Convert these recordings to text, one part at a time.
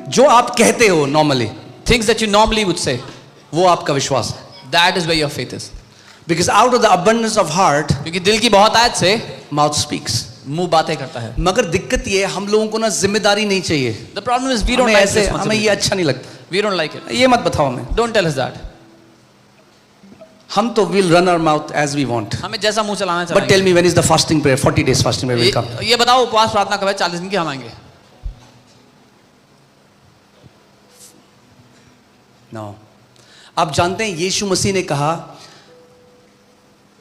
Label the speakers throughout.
Speaker 1: जो आप कहते हो normally,
Speaker 2: things that you normally would say,
Speaker 1: वो आपका विश्वास है.
Speaker 2: that is where your faith is.
Speaker 1: Because out of the abundance of heart,
Speaker 2: क्योंकि दिल की बहुत आयत से
Speaker 1: mouth speaks.
Speaker 2: मुंह बातें करता है.
Speaker 1: मगर दिक्कत ये है, हम लोगों को ना जिम्मेदारी नहीं चाहिए.
Speaker 2: The problem is we don't
Speaker 1: हमें
Speaker 2: like
Speaker 1: ऐसे,
Speaker 2: responsibility.
Speaker 1: हमें ये अच्छा नहीं लगता.
Speaker 2: We don't like it.
Speaker 1: ये मत बताओ हमें.
Speaker 2: Don't tell us that.
Speaker 1: हम तो will run our mouth as we want.
Speaker 2: हमें जैसा मुंह चलाना
Speaker 1: But tell me, when is the fasting prayer? 40 days fasting prayer will come.
Speaker 2: ये बताओ उपवास प्रार्थना कब है? 40 दिन की हम आएंगे.
Speaker 1: No. आप जानते हैं यीशु मसीह ने कहा,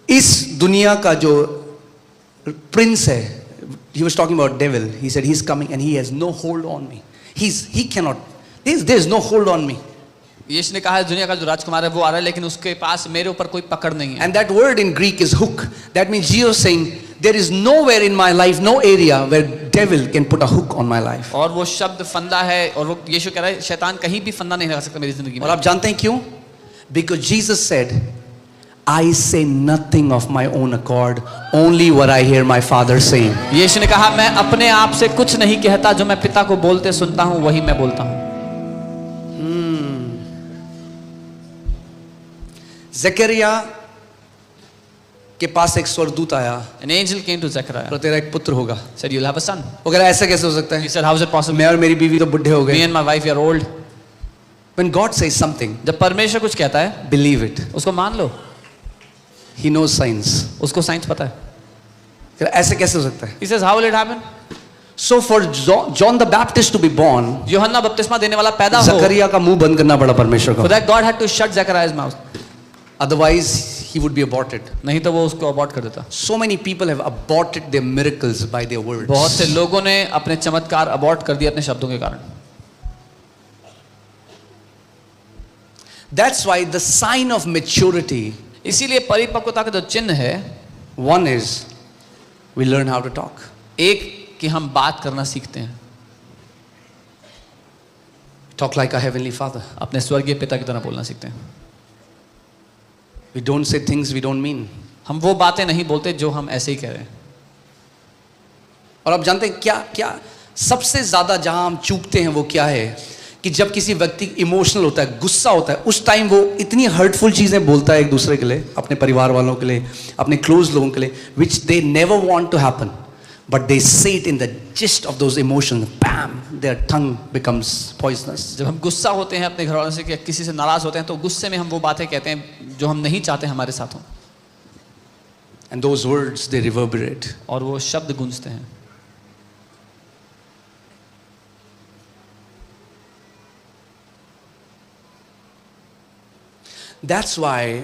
Speaker 1: इस दुनिया का जो प्रिंस है, he was talking about devil. He said he's coming and he has no hold on me. He cannot. There's no hold on me.
Speaker 2: यीशु ने कहा है दुनिया का जो राजकुमार है वो आ रहा है, लेकिन उसके पास मेरे ऊपर कोई पकड़ नहीं है.
Speaker 1: And that word in Greek is hook. That means Jesus saying there is nowhere in my life, no area where devil can put a hook on my life.
Speaker 2: और वो शब्द फंदा है, और वो यीशु कह रहा है शैतान कहीं भी फंदा नहीं लगा सकता मेरी जिंदगी में.
Speaker 1: और आप जानते हैं क्यों? Because Jesus said, I say nothing of my own accord, only what I hear my Father saying.
Speaker 2: यीशु ने कहा मैं अपने आप से कुछ नहीं कहता, जो मैं पिता को बोलते सुनता हूँ वही मैं बोलता हूँ.
Speaker 1: ज़करिया के पास एक स्वर्गदूत आया,
Speaker 2: An angel came to Zechariah.
Speaker 1: तो तेरा एक पुत्र होगा.
Speaker 2: Said you'll have a son.
Speaker 1: वो कह रहा ऐसे कैसे हो सकता
Speaker 2: He
Speaker 1: है?
Speaker 2: said how is it possible?
Speaker 1: मैं और मेरी बीवी तो बुढ़े हो
Speaker 2: Me
Speaker 1: गए.
Speaker 2: and my wife are old.
Speaker 1: When God says something,
Speaker 2: जब परमेश्वर कुछ कहता है
Speaker 1: believe it.
Speaker 2: उसको मान लो.
Speaker 1: He knows science.
Speaker 2: उसको साइंस पता है.
Speaker 1: कह रहा ऐसे कैसे हो सकता है?
Speaker 2: He says how will it happen?
Speaker 1: So for John the Baptist to be born,
Speaker 2: यूहन्ना बपतिस्मा देने वाला पैदा हो,
Speaker 1: ज़करिया का मुंह बंद करना पड़ा परमेश्वर
Speaker 2: for
Speaker 1: को.
Speaker 2: that God had to shut Zechariah's mouth.
Speaker 1: Otherwise, he would be aborted.
Speaker 2: नहीं तो वो उसको abort कर देता.
Speaker 1: So many people have aborted their miracles by their words.
Speaker 2: बहुत से लोगों ने अपने चमत्कार abort कर दिए अपने शब्दों के कारण.
Speaker 1: That's why the sign of maturity,
Speaker 2: इसीलिए परिपक्वता का जो चिन्ह है,
Speaker 1: one is we learn how to talk.
Speaker 2: एक कि हम बात करना सीखते हैं.
Speaker 1: Talk like a heavenly Father.
Speaker 2: अपने स्वर्गीय पिता की तरह बोलना सीखते हैं.
Speaker 1: We don't say things we don't mean.
Speaker 2: हम वो बातें नहीं बोलते जो हम ऐसे ही कह रहे हैं.
Speaker 1: और आप जानते हैं क्या क्या सबसे ज्यादा जहां हम चूकते हैं वो क्या है कि जब किसी व्यक्ति इमोशनल होता है, गुस्सा होता है, उस टाइम वो इतनी हर्टफुल चीजें बोलता है एक दूसरे के लिए, अपने परिवार वालों के लिए, अपने क्लोज लोगों के लिए, which they never want to happen, but they say it in the gist of those emotions. Bam, their tongue becomes poisonous.
Speaker 2: जब हम गुस्सा होते हैं अपने घर वालों से कि किसी से नाराज होते हैं, तो गुस्से में हम वो बातें कहते हैं जो हम नहीं चाहते हमारे साथ हों.
Speaker 1: And those words they reverberate.
Speaker 2: और वो शब्द गूंजते हैं.
Speaker 1: That's why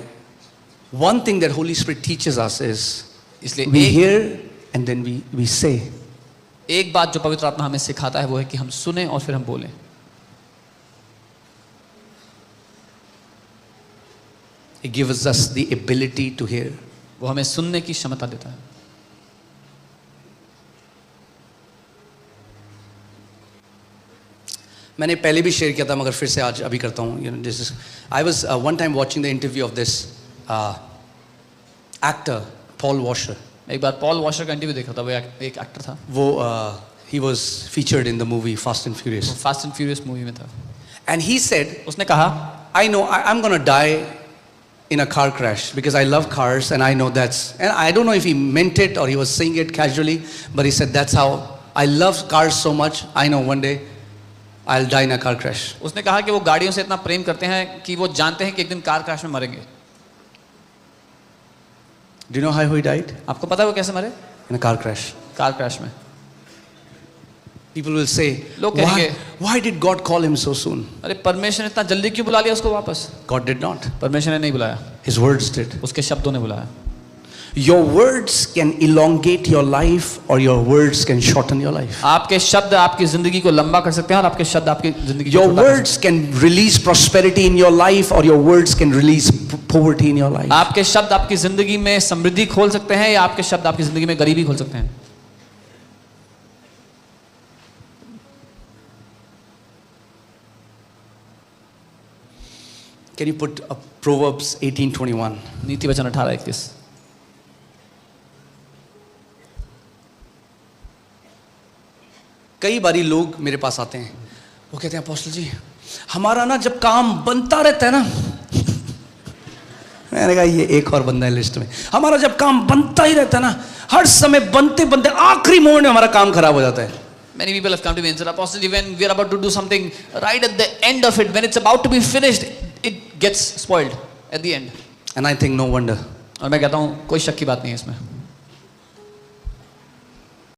Speaker 1: one thing that Holy Spirit teaches us is
Speaker 2: इसलिए
Speaker 1: we hear and then we say.
Speaker 2: एक बात जो पवित्र आत्मा हमें सिखाता है वो है कि हम सुने और फिर हम बोलें.
Speaker 1: It gives us the ability to hear.
Speaker 2: वो हमें सुनने की क्षमता देता है.
Speaker 1: मैंने पहले भी शेयर किया था मगर फिर से आज अभी करता हूँ. You know, this is I was one time watching the interview of this actor Paul Washer.
Speaker 2: एक बार पॉल वॉशर का इंटरव्यू देखा था. वो एक एक्टर था.
Speaker 1: वो he was featured in the movie Fast and Furious.
Speaker 2: Fast and furious movie में था.
Speaker 1: And he said,
Speaker 2: उसने कहा
Speaker 1: I know I'm going to die in a car crash because I love cars and I know that's, and I don't know if he meant it or he was saying it casually, but he said that's how I love cars so much. I know one day I'll die in a car crash.
Speaker 2: उसने कहा कि वो गाड़ियों से इतना प्रेम करते हैं कि वो जानते हैं कि एक दिन कार क्रैश में मरेंगे.
Speaker 1: Do you know how he died?
Speaker 2: आपको पता है वो कैसे मरे?
Speaker 1: In a car crash.
Speaker 2: Car crash में.
Speaker 1: People will say,
Speaker 2: लोग कहेंगे,
Speaker 1: why did God call him so soon?
Speaker 2: अरे परमेश्वर ने इतना जल्दी क्यों बुला लिया उसको वापस?
Speaker 1: God did not.
Speaker 2: परमेश्वर ने नहीं बुलाया.
Speaker 1: His words did.
Speaker 2: उसके शब्दों ने बुलाया.
Speaker 1: Your words can elongate your life or your words can shorten your life.
Speaker 2: आपके शब्द आपकी जिंदगी को लंबा कर सकते हैं और आपके शब्द आपकी जिंदगी को
Speaker 1: Your
Speaker 2: छोटा कर
Speaker 1: words can release prosperity in your life or your words can release poverty in your life.
Speaker 2: आपके शब्द आपकी जिंदगी में समृद्धि खोल सकते हैं या आपके शब्द आपकी जिंदगी में गरीबी खोल सकते हैं.
Speaker 1: Can you put Proverbs 18:21?
Speaker 2: नीति वचन 18:21.
Speaker 1: कई बारी लोग मेरे पास आते हैं वो कहते हैं अपोस्टल जी हमारा ना जब काम बनता रहता है ना मैंने कहा ये एक और बंदा है लिस्ट में, हमारा जब काम बनता ही रहता है ना, हर समय बनते बनते आखिरी मोमेंट में हमारा काम खराब हो जाता है.
Speaker 2: Many people have come to me and said, Apostle, when we are about to do something, right at the end of it, when it's about to be finished, it gets spoiled at the end.
Speaker 1: And I think no wonder.
Speaker 2: और मैं कहता हूँ कोई शक की बात नहीं है इसमें.